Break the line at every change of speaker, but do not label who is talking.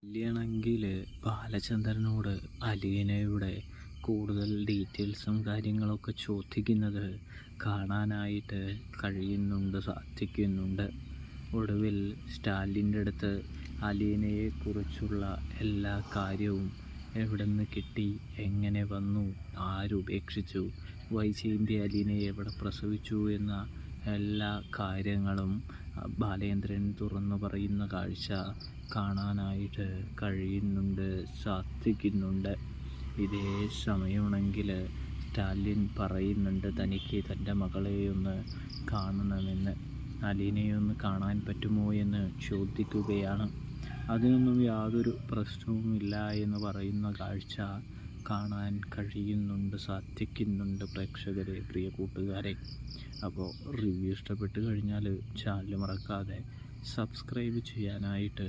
ഇല്ലയാണെങ്കിൽ ബാലചന്ദ്രനോട് അലീനയുടെ കൂടുതൽ ഡീറ്റെയിൽസും കാര്യങ്ങളൊക്കെ ചോദിക്കുന്നത് കാണാനായിട്ട് സാധിക്കുന്നുണ്ട്. ഒടുവിൽ സ്റ്റാലിൻ്റെ അടുത്ത് അലീനയെക്കുറിച്ചുള്ള എല്ലാ കാര്യവും എവിടെ നിന്ന് കിട്ടി, എങ്ങനെ വന്നു, ആരുപേക്ഷിച്ചു, വൈജയന്തി അലീനയെ എവിടെ പ്രസവിച്ചു എന്ന എല്ലാ കാര്യങ്ങളും ബാലേന്ദ്രൻ തുറന്നു പറയുന്ന കാഴ്ച കാണാനായിട്ട് സാധിക്കുന്നുണ്ട്. ഇതേ സമയമാണെങ്കിൽ സ്റ്റാലിൻ പറയുന്നുണ്ട് തനിക്ക് തൻ്റെ മകളെയൊന്ന് കാണണമെന്ന്. അലീനയൊന്ന് കാണാൻ പറ്റുമോ എന്ന് ചോദിക്കുകയാണ്. അതിനൊന്നും യാതൊരു പ്രശ്നവുമില്ല എന്ന് പറയുന്ന കാഴ്ച കാണാൻ സാധിക്കുന്നുണ്ട് പ്രേക്ഷകരെ, പ്രിയ കൂട്ടുകാരെ. അപ്പോൾ റിവ്യൂ ഇഷ്ടപ്പെട്ട് കഴിഞ്ഞാൽ ചാനൽ മറക്കാതെ സബ്സ്ക്രൈബ് ചെയ്യാനായിട്ട്